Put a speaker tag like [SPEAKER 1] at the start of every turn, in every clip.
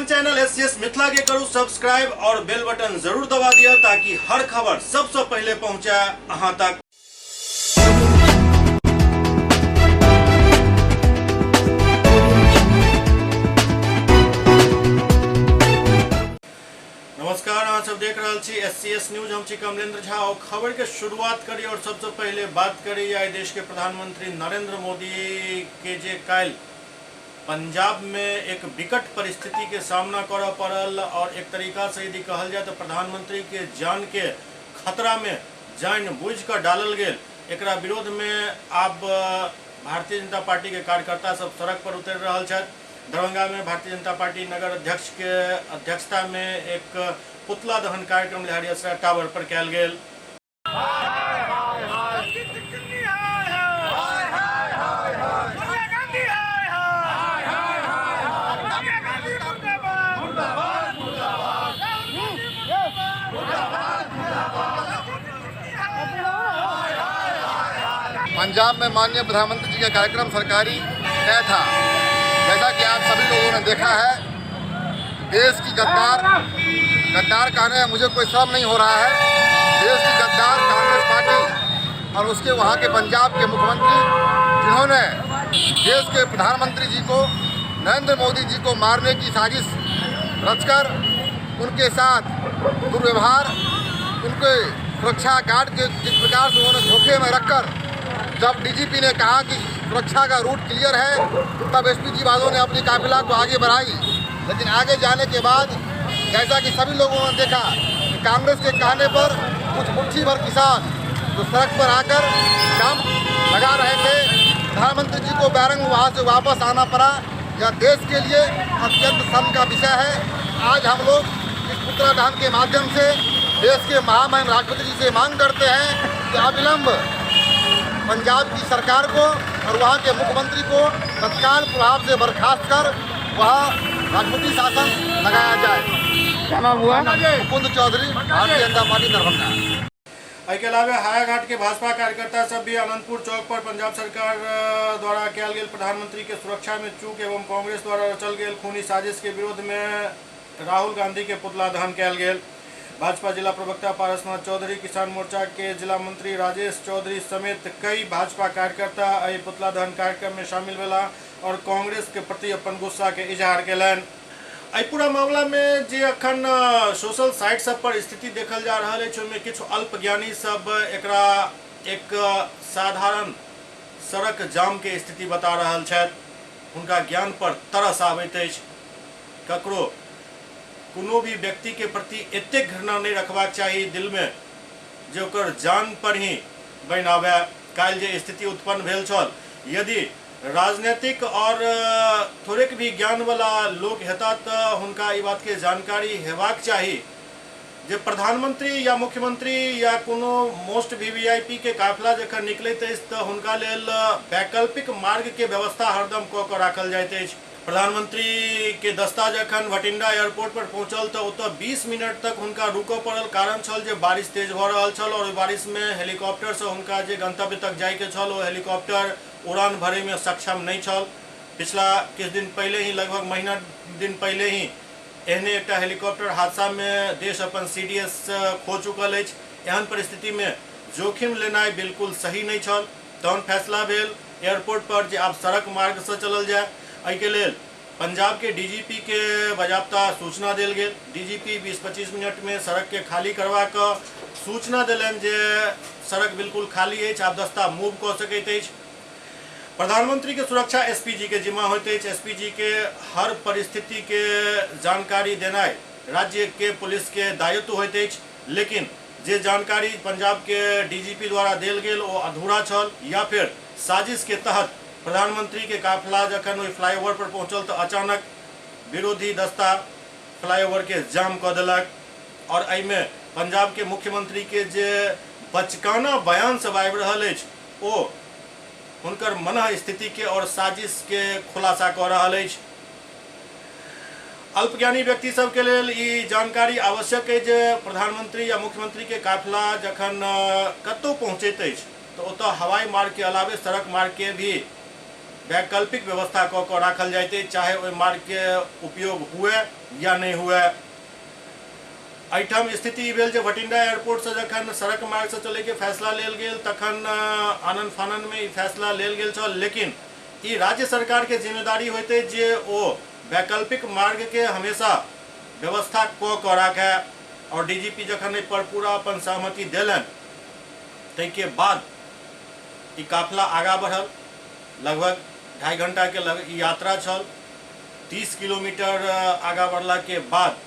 [SPEAKER 1] अपन channel SCS Mithila के करू subscribe और बेल बटन जरूर दबा दिया ताकि हर खबर सबसे पहले पहुंचे अहां तक। नमस्कार, अहाँ सब देख रहे छी एससीएस न्यूज। हम छी कमलेंद्र झा और खबर के शुरुआत करी और सबसे पहले बात करी आइ देश के प्रधानमंत्री नरेंद्र मोदी के जे काल पंजाब में एक विकट परिस्थिति के सामना करऽ पड़ल और एक तरीका से यदि कहल जाए तो प्रधानमंत्री के जान के खतरा में जानबूझ कर डालल गेल। एकरा विरोध में अब भारतीय जनता पार्टी के कार्यकर्ता सब सड़क पर उतर रहल छथि। दरभंगा में भारतीय जनता पार्टी नगर अध्यक्ष के अध्यक्षता में एक पुतला दहन कार्यक्रम लहरिया टावर पर कयल गेल।
[SPEAKER 2] पंजाब में माननीय प्रधानमंत्री जी का कार्यक्रम सरकारी तय था। जैसा कि आप सभी लोगों ने देखा है, देश की गद्दार कहने में मुझे कोई शर्म नहीं हो रहा है। देश की गद्दार कांग्रेस पार्टी और उसके वहाँ के पंजाब के मुख्यमंत्री, जिन्होंने देश के प्रधानमंत्री जी को, नरेंद्र मोदी जी को मारने की साजिश रचकर उनके साथ दुर्व्यवहार, उनके सुरक्षा गार्ड के जिस प्रकार से उन्होंने धोखे में रखकर, जब डीजीपी ने कहा कि सुरक्षा का रूट क्लियर है, तब एसपीजी वालों ने अपनी काफिला को आगे बढ़ाई। लेकिन आगे जाने के बाद जैसा कि सभी लोगों ने देखा कि कांग्रेस के कहने पर कुछ मुट्ठी भर किसान जो सड़क पर आकर जाम लगा रहे थे, प्रधानमंत्री जी को बैरंग वहाँ से वापस आना पड़ा। यह देश के लिए अत्यंत शर्म का विषय है। आज हम लोग इस पुतला दहन के माध्यम से देश के महामहिम राष्ट्रपति जी से मांग करते हैं कि अविलंब पंजाब की सरकार को और वहाँ के मुख्यमंत्री को तत्काल प्रभाव से बर्खास्त कर वहाँ राष्ट्रपति शासन लगाया जाए। क्या नाम हुआ? मुकुंद चौधरी, भारतीय जनता पार्टी दरभंगा।
[SPEAKER 1] एहिके अलावे हायाघाट के भाजपा कार्यकर्ता सब भी आनंदपुर चौक पर पंजाब सरकार द्वारा कयल गेल प्रधानमंत्री के सुरक्षा में चूक एवं कांग्रेस द्वारा रचल गेल खूनी साजिश के विरोध में राहुल गांधी के पुतला दहन कयल गेल। भाजपा जिला प्रवक्ता पारसनाथ चौधरी, किसान मोर्चा के जिला मंत्री राजेश चौधरी समेत कई भाजपा कार्यकर्ता एहि पुतला दहन कार्यक्रम में शामिल भेला और कांग्रेस के प्रति अपन गुस्सा के इजहार केलनि। एहि पूरा मामला में जे अखन सोशल साइट सब पर स्थिति देखल जा रहा है, ओहिमे किछु अल्पज्ञानी सब एकरा एक साधारण सड़क जाम के स्थिति बता रहल छथि। हुनका ज्ञान पर तरस आबैत अछि। ककरो कोनो भी व्यक्ति के प्रति एतेक घृणा नहीं रखबाक चाहिए दिल में जे ओकर जान पर ही बनि आबे। काल्हि जे स्थिति उत्पन्न भेल छल, यदि राजनीतिक और थोड़ेक भी ज्ञान वाला लोग हेता तऽ हुनका ई बात के जानकारी हेबाक चाही जे प्रधानमंत्री या मुख्यमंत्री या कोनो मोस्ट वीवीआईपी के काफिला जखन निकलैत अछि तऽ हुनका लेल वैकल्पिक मार्ग के व्यवस्था हरदम कऽ कऽ राखल जाइत अछि। प्रधानमंत्री के दस्ता जखन भटिंडा एयरपोर्ट पर पहुंचल तो ओतऽ 20 मिनट तक हुनका रुकऽ पड़ल। कारण छल जे बारिश तेज भऽ रहल छल और बारिश में हेलीकॉप्टर से हुनका जे गंतव्य तक जाय के छल, ओ हेलीकॉप्टर उड़ान भरे में सक्षम नहीं छल। पिछला किछु दिन पहले ही, लगभग महीना दिन पहले ही एहने एकटा हेलीकॉप्टर हादसा में देश अपन सीडीएस खो चुकल अछि। एहन परिस्थिति में जोखिम लेनाइ बिल्कुल सही नहीं छल। तहन फैसला भेल एयरपोर्ट पर जे आब सड़क मार्ग से चलल जाए। एहिके लेल पंजाब के डीजीपी के बजाबता सूचना देल गेल। डीजीपी 20-25 मिनट में सड़क के खाली करवा कऽ सूचना देलनि जे सड़क बिल्कुल खाली अछि, आब दस्ता मूव कऽ सकैत अछि। प्रधानमंत्री के सुरक्षा एसपीजी के जिम्मा होइत अछि। एसपीजी के हर परिस्थिति के जानकारी देनाइ राज्य के पुलिस के दायित्व होइत अछि। लेकिन जे जानकारी पंजाब के डीजीपी द्वारा देल गेल ओ अधूरा छल, या फिर साजिश के तहत प्रधानमंत्री के काफिला जखन ओहि फ्लाईओवर पर पहुंचल तो अचानक विरोधी दस्ता फ्लाईओवर के जाम कऽ देलक। और एहिमे पंजाब के मुख्यमंत्री के जे बचकाना बयान सब आबि रहल अछि, ओ हुनकर मनः स्थिति के और साजिश के खुलासा कऽ रहल अछि। अल्पज्ञानी व्यक्ति सब के लेल ई जानकारी आवश्यक है जे प्रधानमंत्री या मुख्यमंत्री के काफिला जखन कतौ पहुँचैत अछि तो ओतऽ हवाई मार्ग के अलावे सड़क मार्ग के भी वैकल्पिक व्यवस्था कऽ कऽ राखल जाइते, चाहे ओहि मार्ग के उपयोग हुए या नहीं हुए। एहिठाम स्थिति भेल जे भटिंडा एयरपोर्ट से जखन सड़क मार्ग से चले के फैसला लेल गेल तखन आनन फानन में ई फैसला लेल गेल छल, लेकिन ई राज्य सरकार के जिम्मेदारी होते जे ओ वैकल्पिक मार्ग के हमेशा व्यवस्था कऽ कऽ राखे। और डीजीपी जखन एहि पर पूरा अपन सहमति देलन तै के बाद ई काफिला आगा बढ़ल। लगभग 2.5 घंटा के ई यात्रा छल। 30 किलोमीटर आगा बढ़ला के बाद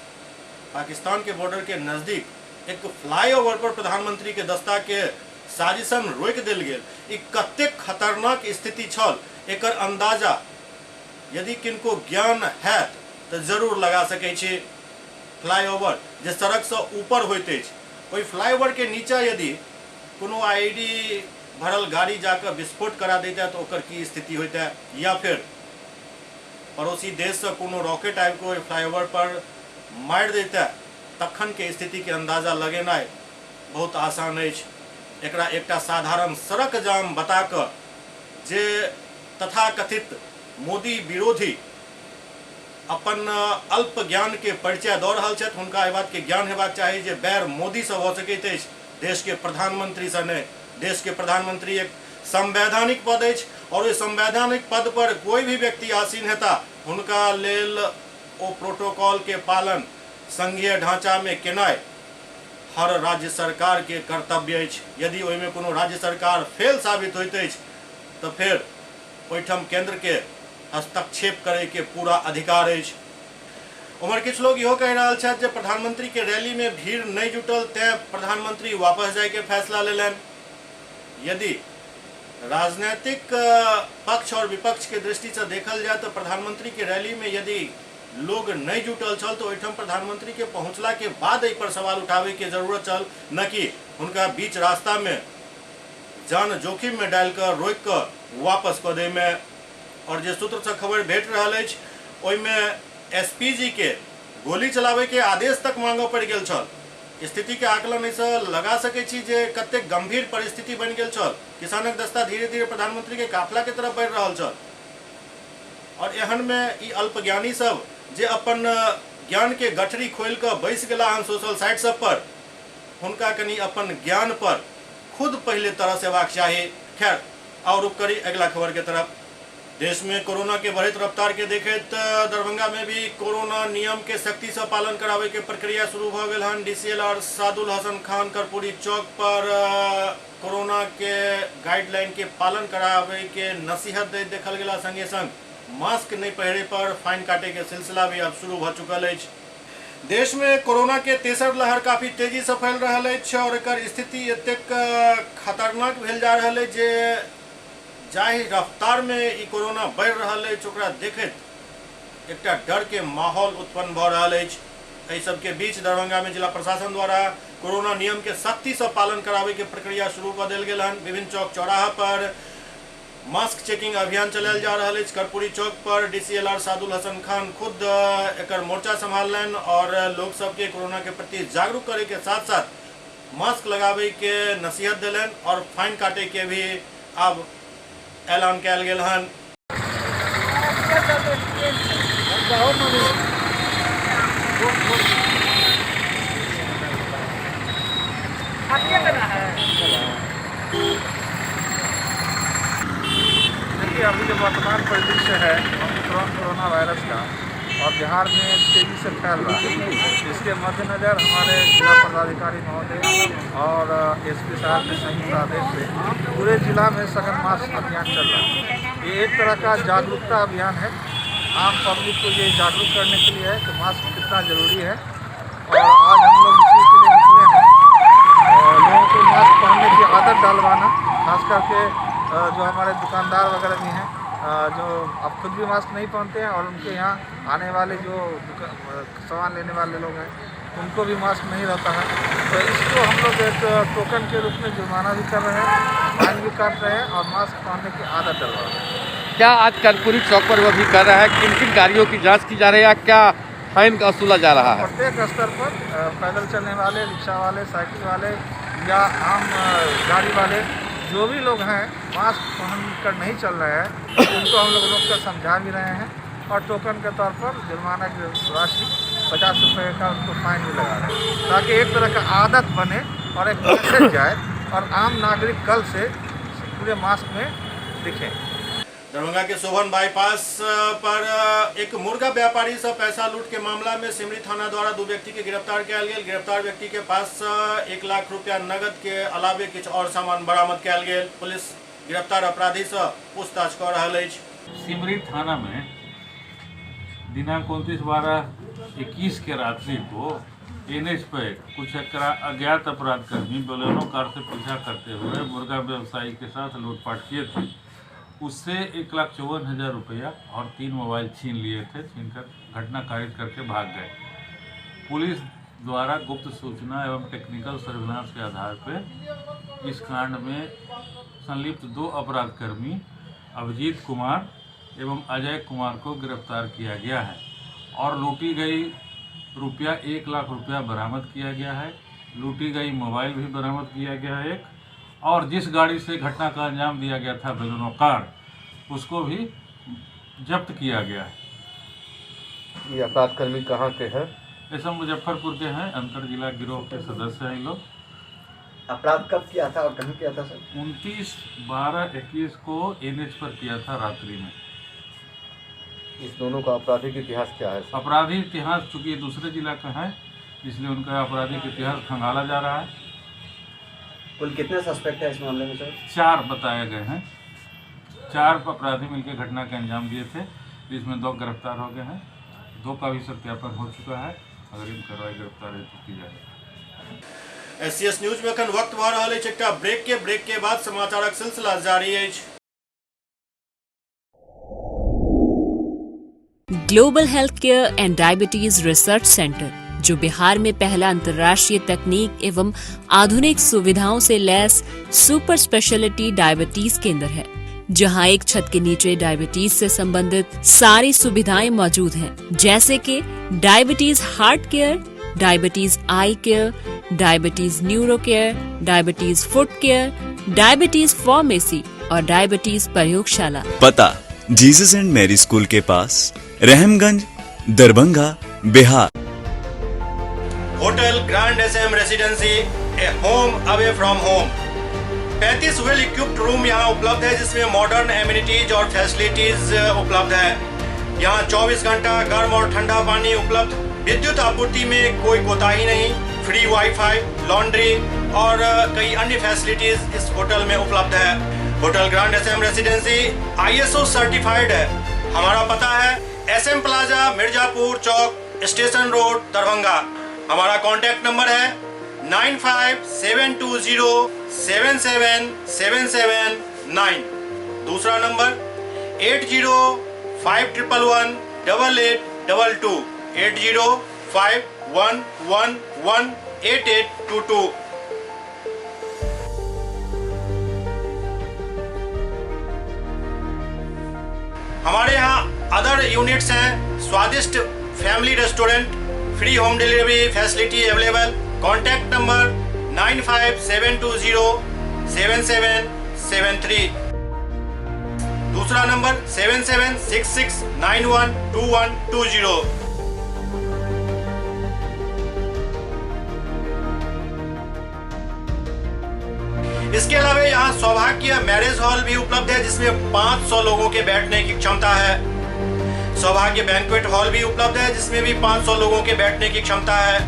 [SPEAKER 1] पाकिस्तान के बॉर्डर के नजदीक एक फ्लाईओवर पर प्रधानमंत्री के दस्ता के साजिशन रोक देल गेल। ई कतेक खतरनाक स्थिति छल एकर अंदाजा यदि किनको ज्ञान है तो जरूर लगा सकै छी। फ्लाईओवर जे सड़क से ऊपर होइत अछि, ओहि फ्लाईओवर के नीचा यदि कोनो आईडी भरल गाड़ी जाकर विस्फोट करा देता तो ओकर की स्थिति होता है, या फिर पड़ोसी देश से कोनो रॉकेट आबि के फ्लाईओवर पर मारि देता तखन के स्थिति के अंदाजा लगेनाइ बहुत आसान अछि। एकरा एकटा साधारण सड़क जाम बता कऽ जे तथाकथित मोदी विरोधी अपन अल्प ज्ञान के परिचय दऽ रहल छथि, हुनका एहि बात के ज्ञान हेबाक चाही जे बैर मोदी से भऽ सकैत अछि, देश के प्रधानमंत्री से नहीं। देश के प्रधानमंत्री एक संवैधानिक पद अछि और इस संवैधानिक पद पर कोई भी व्यक्ति आसीन हेता हुनका लेल ओ प्रोटोकॉल के पालन संघीय ढांचा में केनाइ हर राज्य सरकार के कर्तव्य अछि। यदि ओहिमे कोनो राज्य सरकार फेल साबित होइत अछि तो फिर ओहिठाम केंद्र के हस्तक्षेप करे के पूरा अधिकार अछि। उमर किछु लोग इहो कहि रहल छथि जे प्रधानमंत्री के रैली में भीड़ नहीं जुटल तैं प्रधानमंत्री वापस जाए के फैसला लेलनि। यदि राजनीतिक पक्ष और विपक्ष के दृष्टि से देखल जाए तो प्रधानमंत्री के रैली में यदि लोग नहीं जुटल छल तो ओहिठाम प्रधानमंत्री के पहुंचला के बाद एहि पर सवाल उठावे के जरूरत छल, न कि हुनका बीच रास्ता में जान जोखिम में डाल कर रोक कर वापस कऽ दै में। और जे सूत्र से खबर भेट रहल अछि ओहिमे एसपीजी के गोली चलावे के आदेश तक मांगऽ पड़ि गेल छल। स्थिति के आकलन ऐसे लगा सकै छी जे कतेक गंभीर परिस्थिति बनि गेल छल। किसानक दस्ता धीरे धीरे प्रधानमंत्री के काफिला के तरफ बढ़ि रहल छल और एहन में ई अल्पज्ञानी सब जे अपन ज्ञान के गठरी खोल कर बैस गेला हन सोशल साइट सब पर, हुनका कनी अपन ज्ञान पर खुद पहले तरह से हेबाक चाही। खैर और रुक करी अगला खबर के तरफ। देश में कोरोना के बढ़त रफ्तार के देखते दरभंगा में भी कोरोना नियम के सख्ती से पालन करावे के प्रक्रिया शुरू हो गई हन। डीसीएलआर सादुल हसन खान कर्पूरी चौक पर कोरोना के गाइडलाइन के पालन करावे के नसीहत दे देखल गेला। संगे संग मास्क नहीं पहिरे पर फाइन काटे के सिलसिला भी अब शुरू हो चुकल अछि। देश में कोरोना के तेसर लहर काफी तेजी से फैल रहा है और एकर स्थिति एतेक खतरनाक भेल जा रहा है जे जाहि रफ्तार में ई कोरोना बढ़ रहा है ओकरा देखैत एकटा डर के माहौल उत्पन्न भ रहा है। एहि सब के बीच दरभंगा में जिला प्रशासन द्वारा कोरोना नियम के सख्ती से पालन करावे के प्रक्रिया शुरू कर देल गेल हन। विभिन्न चौक चौराहा पर मास्क चेकिंग अभियान चलायल जा रहा है। कर्पूरी चौक पर डीसीएलआर सादुल हसन खान खुद एकर मोर्चा संभालन और लोग सबके कोरोना के प्रति जागरूक करे के साथ साथ मास्क लगावे के नसीहत दिलन और फाइन काटे के भी अब ऐलान कयल गेल हन।
[SPEAKER 3] देखिए अभी जो वर्तमान परिदृश्य है कोरोना वायरस का और बिहार में तेजी से फैल रहा है, इसके मद्देनज़र हमारे जिला पदाधिकारी महोदय और एसपी साहब के संयुक्त आदेश से पूरे जिला में सघन मास्क अभियान चल रहा है। ये एक तरह का जागरूकता अभियान है। आम पब्लिक को ये जागरूक करने के लिए है कि मास्क कितना ज़रूरी है और आज हम लोग इसी के लिए निकले हैं और लोगों को मास्क पहनने की आदत डालवाना, खास करके जो हमारे दुकानदार वगैरह भी हैं जो अब खुद भी मास्क नहीं पहनते हैं और उनके यहाँ आने वाले जो सामान लेने वाले लोग हैं उनको भी मास्क नहीं रहता है। तो इसको हम लोग एक टोकन के रूप में जुर्माना भी कर रहे हैं, फाइन भी काट रहे हैं और मास्क पहनने की आदत डलवा रहे हैं।
[SPEAKER 4] क्या आज कर्पूरी चौक पर वो भी कर रहा है? किन किन गाड़ियों की जाँच की जा रही है? क्या फाइन का वसूला जा रहा है?
[SPEAKER 3] प्रत्येक स्तर पर पैदल चलने वाले, रिक्शा वाले, साइकिल वाले या आम गाड़ी वाले जो भी लोग हैं मास्क पहन कर नहीं चल रहे हैं उनको हम लोग रोक कर समझा भी रहे हैं और टोकन के तौर पर जुर्माना की राशि 50 रुपये का उनको फाइन भी लगा रहे हैं, ताकि एक तरह का आदत बने और एक मैसेज जाए और आम नागरिक कल से पूरे मास्क में दिखें।
[SPEAKER 1] दरभंगा के शोभन बाईपास पर एक मुर्गा व्यापारी से पैसा लूट के मामला में सिमरी थाना द्वारा 2 व्यक्ति के गिरफ्तार किया गया। गिरफ्तार व्यक्ति के पास 1 लाख रुपया नगद के अलावे कुछ और सामान बरामद किया गया। पुलिस गिरफ्तार अपराधी से पूछताछ कर रहा है।
[SPEAKER 5] सिमरी थाना में दिनांक 29/12/21 के रात्रि को NH पर कुछ अज्ञात अपराधकर्मी बोलेरो कार से पीछा करते हुए मुर्गा व्यवसायी के साथ लूटपाट किए थे। उससे 1,54,000 रुपया और 3 मोबाइल छीन लिए थे। छीनकर घटना कारित करके भाग गए। पुलिस द्वारा गुप्त सूचना एवं टेक्निकल सर्विलांस के आधार पर इस कांड में संलिप्त 2 अपराधकर्मी अभिजीत कुमार एवं अजय कुमार को गिरफ्तार किया गया है और लूटी गई रुपया 1 लाख रुपया बरामद किया गया है। लूटी गई मोबाइल भी बरामद किया गया है एक, और जिस गाड़ी से घटना का अंजाम दिया गया था बोलेरो कार, उसको भी जब्त किया गया है।
[SPEAKER 4] ये अपराधकर्मी कहाँ के हैं?
[SPEAKER 5] ये सब मुजफ्फरपुर के हैं। अंतर जिला गिरोह के सदस्य हैं ये लोग।
[SPEAKER 6] अपराध कब किया था और कहीं किया था सर?
[SPEAKER 5] 29/12/21 को NH पर किया था रात्रि में।
[SPEAKER 4] इस दोनों का आपराधिक इतिहास क्या है?
[SPEAKER 5] आपराधिक इतिहास चूँकि ये दूसरे जिला का है, इसलिए उनका आपराधिक इतिहास खंगाला जा रहा है।
[SPEAKER 6] कुल कितने सस्पेक्ट है इस मामले में सर?
[SPEAKER 5] 4 बताए गए हैं। 4 अपराधी मिलकर घटना के अंजाम दिए थे, जिसमें 2 गिरफ्तार हो गए हैं। 2 का भी सत्यापन हो चुका है। अगर इन कार्रवाई गिरफ्तार है तो की जाएगी।
[SPEAKER 1] SCS न्यूज में अखन वक्त भऽ रहल अछि एकटा ब्रेक के बाद समाचारक सिलसिला जारी अछि।
[SPEAKER 7] Global health care and diabetes research centre, जो बिहार में पहला अंतर्राष्ट्रीय तकनीक एवं आधुनिक सुविधाओं से लैस सुपर स्पेशलिटी डायबिटीज केंद्र है, जहां एक छत के नीचे डायबिटीज से संबंधित सारी सुविधाएं मौजूद हैं, जैसे कि diabetes heart care, diabetes eye care, diabetes neuro care, diabetes foot care, diabetes pharmacy और डायबिटीज प्रयोगशाला।
[SPEAKER 8] पता जीसस एंड मैरी स्कूल के पास, Rahmganj, Darbhanga, Bihar.
[SPEAKER 1] Hotel grand SM residency, a home away from home. 35 well equipped room यहाँ उपलब्ध है, जिसमें modern amenities और फैसिलिटीज उपलब्ध है। यहाँ 24 घंटा गर्म और ठंडा पानी उपलब्ध। विद्युत आपूर्ति में कोई कोताही नहीं। फ्री वाईफाई, लॉन्ड्री और कई अन्य फैसिलिटीज इस होटल में उपलब्ध है। Hotel grand SM residency ISO certified है। हमारा पता है SM plaza, Mirzapur Chowk, station road, Darbhanga. हमारा कॉन्टैक्ट नंबर है 9572077779। दूसरा नंबर 8051118822, 8051118822। हमारे यहाँ अदर यूनिट्स हैं। स्वादिष्ट family restaurant, free home delivery facility available. Contact number 9572077773। दूसरा नंबर 7766912120। इसके अलावा यहाँ सौभाग्य मैरिज हॉल भी उपलब्ध है, जिसमें 500 लोगों के बैठने की क्षमता है। सौभाग्य बैंक्वेट हॉल भी उपलब्ध है, जिसमें भी 500 लोगों के बैठने की क्षमता है।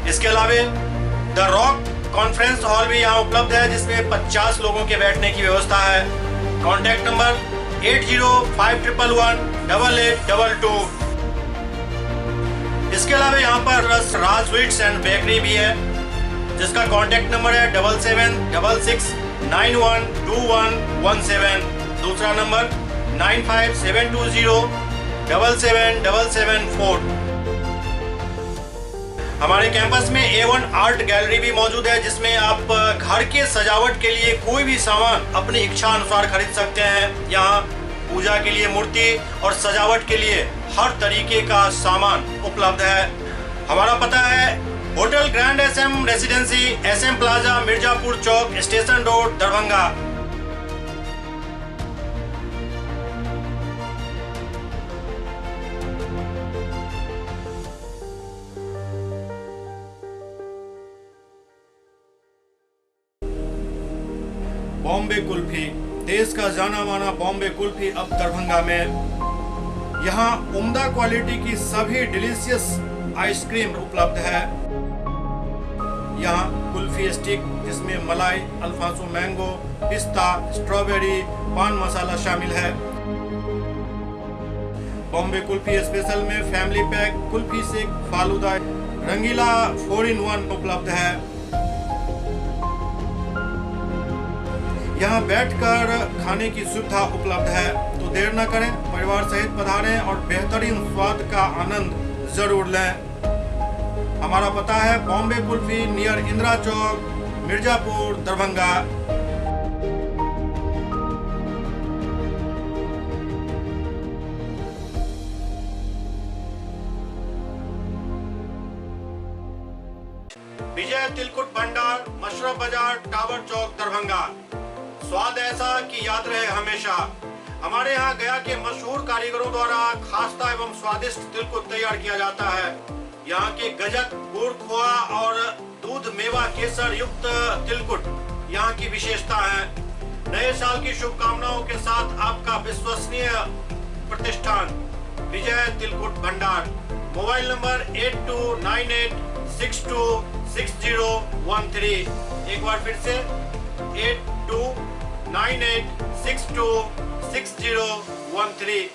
[SPEAKER 1] इसके अलावा द रॉक कॉन्फ्रेंस हॉल भी यहाँ उपलब्ध है, जिसमें 50 लोगों के बैठने की व्यवस्था है। Contact number 8051118822। इसके अलावा यहाँ पर राज स्वीट्स एंड बेकरी भी है, जिसका कॉन्टैक्ट नंबर है 7766912117। दूसरा नंबर 9572077774। हमारे कैंपस में A1 आर्ट गैलरी भी मौजूद है, जिसमें आप घर के सजावट के लिए कोई भी सामान अपनी इच्छा अनुसार खरीद सकते हैं। यहाँ पूजा के लिए मूर्ति और सजावट के लिए हर तरीके का सामान उपलब्ध है। हमारा पता है hotel grand SM residency, SM plaza, Mirzapur Chowk, station road, Darbhanga. Bombay kulfi, देश का जाना माना बॉम्बे कुल्फी अब दरभंगा में। यहाँ उम्दा क्वालिटी की सभी डिलीशियस आइसक्रीम उपलब्ध है। यहाँ कुल्फी स्टिक जिसमें मलाई, अल्फांसो मैंगो, पिस्ता, स्ट्रॉबेरी, पान मसाला शामिल है। बॉम्बे कुल्फी स्पेशल में family pack, kulfi shake, falooda, Rangeela 4-in-1 उपलब्ध है। यहाँ बैठकर खाने की सुविधा उपलब्ध है, तो देर न करें, परिवार सहित पधारें और बेहतरीन स्वाद का आनंद जरूर लें। हमारा पता है बॉम्बे कुल्फी, नियर इंदिरा चौक, मिर्जापुर, दरभंगा। विजय तिलकुट भंडार, मशरफ बाजार, टावर चौक, दरभंगा। स्वाद ऐसा कि याद रहे हमेशा। हमारे यहाँ गया के मशहूर कारीगरों द्वारा खास्ता एवं स्वादिष्ट तिलकुट तैयार किया जाता है। यहाँ के गजक, गुड़, खोआ और दूध मेवा केसर युक्त तिलकुट यहाँ की विशेषता है। नए साल की शुभकामनाओं के साथ आपका विश्वसनीय प्रतिष्ठान विजय तिलकुट भंडार। Mobile number 8298626013। एक बार फिर से 8298626013।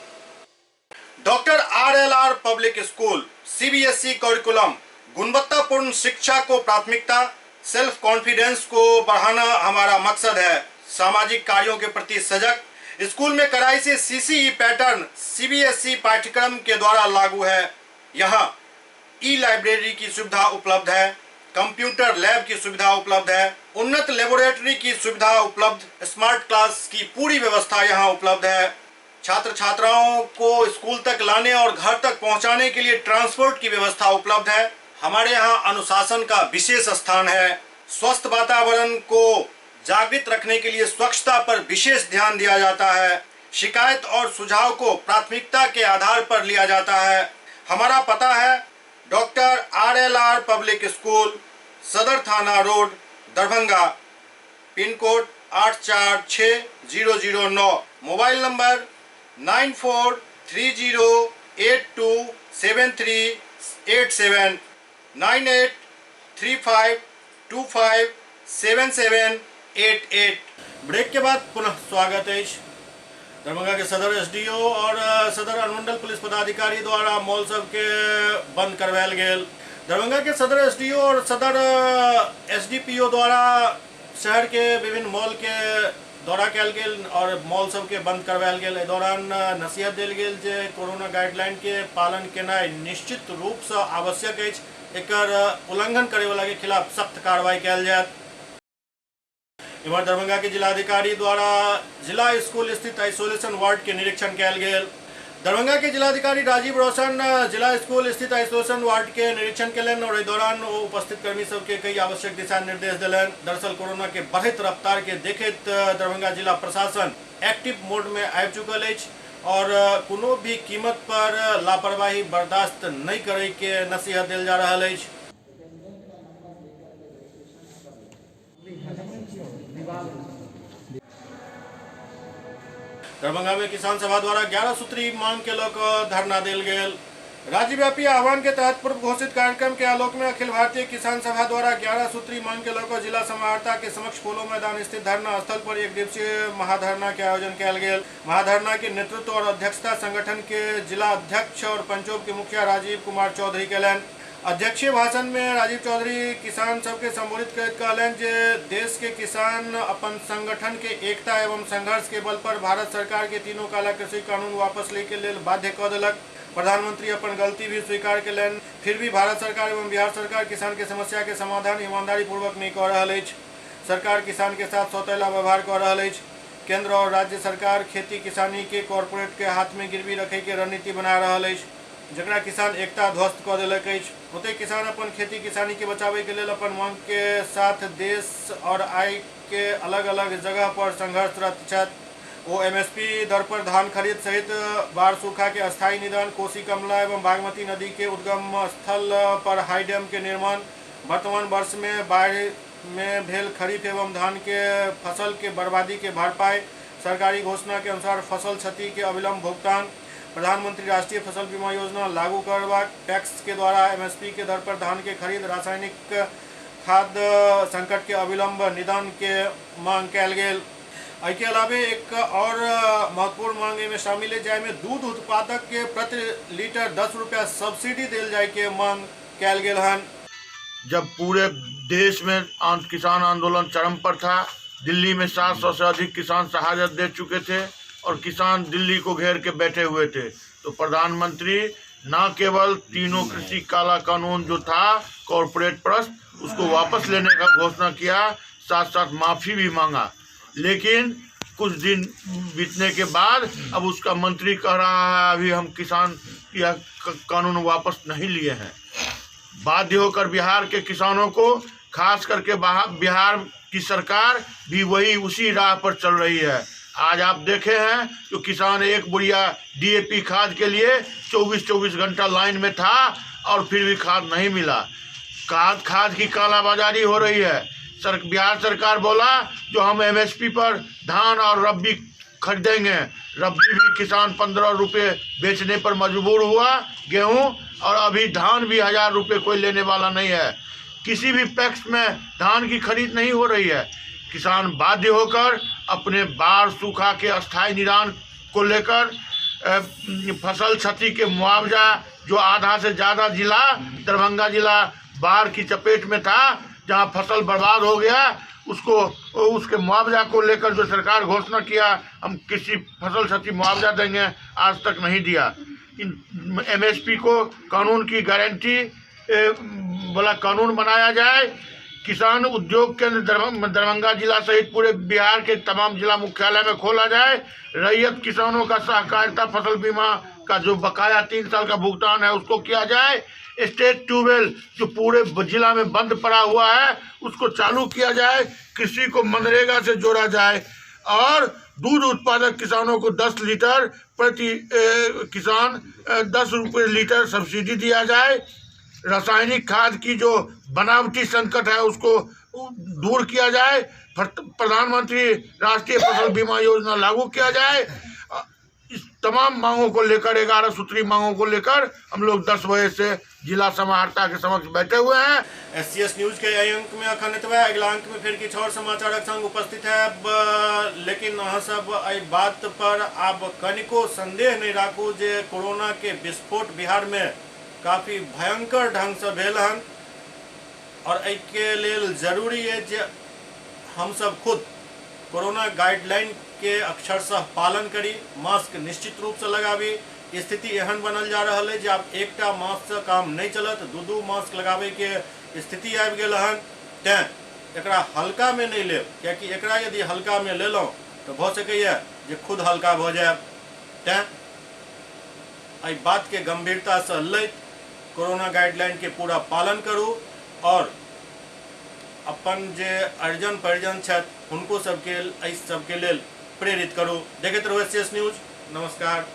[SPEAKER 1] Doctor RLR public school, CBSE curriculum, गुणवत्तापूर्ण शिक्षा को प्राथमिकता, सेल्फ कॉन्फिडेंस को बढ़ाना हमारा मकसद है। सामाजिक कार्यों के प्रति सजग। स्कूल में कड़ाई से CCE पैटर्न CBSE पाठ्यक्रम के द्वारा लागू है। यहाँ ई-लाइब्रेरी की सुविधा उपलब्ध है, कंप्यूटर लैब की सुविधा उपलब्ध है, उन्नत लेबोरेटरी की सुविधा उपलब्ध, स्मार्ट क्लास की पूरी व्यवस्था यहाँ उपलब्ध है। छात्र छात्राओं को स्कूल तक लाने और घर तक पहुंचाने के लिए ट्रांसपोर्ट की व्यवस्था उपलब्ध है। हमारे यहाँ अनुशासन का विशेष स्थान है। स्वस्थ वातावरण को जागृत रखने के लिए स्वच्छता पर विशेष ध्यान दिया जाता है। शिकायत और सुझाव को प्राथमिकता के आधार पर लिया जाता है। हमारा पता है doctor RLR public school, Sadar Thana road, Darbhanga, pin code 846009। Mobile number 9430827387, 9835257788। Break के बाद पुनः स्वागत है। दरभंगा के सदर SDO और सदर अनुमंडल पुलिस पदाधिकारी द्वारा मॉल सब के बंद करवायल गेल। दरभंगा के सदर SDO और सदर SDPO द्वारा शहर के विभिन्न मॉल के दौरा कयल गेल और मॉल सब के बंद करवायल गेल। एहि दौरान नसीहत देल गेल जे कोरोना गाइडलाइन के पालन केनाइ निश्चित रूप से आवश्यक अछि। एकर उल्लंघन करे वाला के खिलाफ सख्त कार्रवाई कयल जायत। इधर दरभंगा के जिलाधिकारी द्वारा जिला स्कूल स्थित आइसोलेशन वार्ड के निरीक्षण कयल गेल। दरभंगा के जिलाधिकारी राजीव रोशन जिला स्कूल स्थित आइसोलेशन वार्ड के निरीक्षण कयलनि और एहि दौरान वो उपस्थित कर्मी सबके कई आवश्यक दिशा निर्देश दिलनि। दरअसल कोरोना के बढ़त रफ्तार के देखैत दरभंगा जिला प्रशासन एक्टिव मोड में आबि चुकल अछि और कोनो भी कीमत पर लापरवाही बर्दाश्त नहीं करे के नसीहत देल जा रहल अछि। दरभंगा में किसान सभा द्वारा 11 सूत्री मांग के लेकर धरना देल गेल। राज्यव्यापी आह्वान के तहत पूर्व घोषित कार्यक्रम के आलोक में अखिल भारतीय किसान सभा द्वारा 11 सूत्री मांग के लेकर जिला समाहर्ता के समक्ष पोलो मैदान स्थित धरना स्थल पर एक दिवसीय महाधरना के आयोजन किया गेल। महाधरना के नेतृत्व और अध्यक्षता संगठन के जिला अध्यक्ष और पंचोप के मुखिया राजीव कुमार चौधरी कयलनि। अध्यक्षीय भाषण में राजीव चौधरी किसान सबके संबोधित करैत कहलनि जे देश के किसान अपन संगठन के एकता एवं संघर्ष के बल पर भारत सरकार के तीनों काला कृषि कानून वापस ले के लेल बाध्य कऽ देलक। प्रधानमंत्री अपन गलती भी स्वीकार कयलनि, फिर भी भारत सरकार एवं बिहार सरकार किसान के समस्या के समाधान ईमानदारी पूर्वक नहीं कऽ रहल अछि। सरकार किसान के साथ सौतेला व्यवहार कऽ रहल अछि। केंद्र और राज्य सरकार खेती किसानी के कॉर्पोरेट के हाथ में गिरवी रखे के रणनीति बना रहल अछि, जकरा किसान एकता ध्वस्त कऽ देलक अछि। ओते किसान अपन खेती किसानी के बचावे के लेल अपन मांग के साथ देश और आय के अलग अलग जगह पर संघर्षरत छथि। वो MSP दर पर धान खरीद सहित बाढ़ सूखा के अस्थायी निदान, कोसी कमला एवं बागमती नदी के उद्गम स्थल पर हाई डैम के निर्माण, वर्तमान वर्ष में बाढ़ में भेल खरीफ एवं धान के फसल के बर्बादी के भरपाई, सरकारी घोषणा के अनुसार फसल क्षति के अविलंब भुगतान, प्रधानमंत्री राष्ट्रीय फसल बीमा योजना लागू करवा, पैक्स के द्वारा एमएसपी के दर पर धान के खरीद, रासायनिक खाद संकट के अविलंब निदान के मांग कल गेल। एहि के अलावे एक और महत्वपूर्ण मांग में शामिल है, जाहिमे दूध उत्पादक के प्रति लीटर 10 रुपया सब्सिडी देल जाए के मांग कल गेल हन।
[SPEAKER 9] जब पूरे देश में किसान आंदोलन चरम पर था, दिल्ली में 700 से अधिक किसान शहादत दे चुके थे और किसान दिल्ली को घेर के बैठे हुए थे, तो प्रधानमंत्री न केवल तीनों कृषि काला कानून जो था कॉरपोरेट ट्रस्ट उसको वापस लेने का घोषणा किया, साथ साथ माफ़ी भी मांगा, लेकिन कुछ दिन बीतने के बाद अब उसका मंत्री कह रहा है अभी हम किसान यह कानून वापस नहीं लिए हैं। बाध्य होकर बिहार के किसानों को, खास करके बिहार की सरकार भी वही उसी राह पर चल रही है। आज आप देखे हैं तो किसान एक बुढ़िया डीएपी खाद के लिए 24 घंटा लाइन में था और फिर भी खाद नहीं मिला। खाद की कालाबाजारी हो रही है। बिहार सरकार बोला जो हम एमएसपी पर धान और रब्बी खरीदेंगे, रब्बी भी किसान 15 रुपये बेचने पर मजबूर हुआ गेहूं, और अभी धान भी 1000 रुपये कोई लेने वाला नहीं है। किसी भी पैक्स में धान की खरीद नहीं हो रही है। किसान बाध्य होकर अपने बाढ़ सूखा के अस्थायी निदान को लेकर फसल क्षति के मुआवजा, जो आधा से ज़्यादा जिला दरभंगा जिला बाढ़ की चपेट में था, जहां फसल बर्बाद हो गया, उसके मुआवजा को लेकर जो सरकार घोषणा किया हम किसी फसल क्षति मुआवजा देंगे, आज तक नहीं दिया। एमएसपी को कानून की गारंटी वाला कानून बनाया जाए। किसान उद्योग केंद्र दरभंगा जिला सहित पूरे बिहार के तमाम जिला मुख्यालय में खोला जाए। रैयत किसानों का सहकारिता फसल बीमा का जो बकाया 3 साल का भुगतान है उसको किया जाए। स्टेट ट्यूबवेल जो पूरे जिला में बंद पड़ा हुआ है उसको चालू किया जाए। कृषि को मनरेगा से जोड़ा जाए और दूध उत्पादक किसानों को 10 लीटर प्रति किसान 10 रुपये लीटर सब्सिडी दिया जाए। रासायनिक खाद की जो बनावटी संकट है उसको दूर किया जाए। प्रधानमंत्री राष्ट्रीय फसल बीमा योजना लागू किया जाए। इस तमाम मांगों को लेकर 11 सूत्री मांगों को लेकर हम लोग 10 बजे से जिला समाहर्ता के समक्ष बैठे हुए हैं।
[SPEAKER 1] एससीएस न्यूज के एहि अंक में अखन एतबे, अगिला अंक में फिर किछु और समाचारक संग उपस्थित है। लेकिन अहाँ सब एहि बात पर आब कनिको संदेह नहीं राखू जे कोरोना के विस्फोट बिहार में काफी भयंकर ढंग से भेल हन, और एहि के लेल जरूरी है जे हम सब खुद कोरोना गाइडलाइन के अक्षरशः पालन करी, मास्क निश्चित रूप से लगाबी। स्थिति एहन बनल जा रहा है जे आब एकटा मास्क से काम नहीं चलत, 2 मास्क लगाबे के स्थिति आबि गेल हन। तें एकरा हल्का में नहीं लेब, कियाकि एकरा यदि हल्का में लेलहुँ तो भऽ सकैए जे खुद हल्का भऽ जायब। तें एहि बात के गंभीरता से लैत कोरोना गाइडलाइन के पूरा पालन करू और अपन जे अर्जन परिजन छथि हुनको सबके एहि सबके लेल प्रेरित करू। देखैत रहू एससीएस न्यूज। नमस्कार।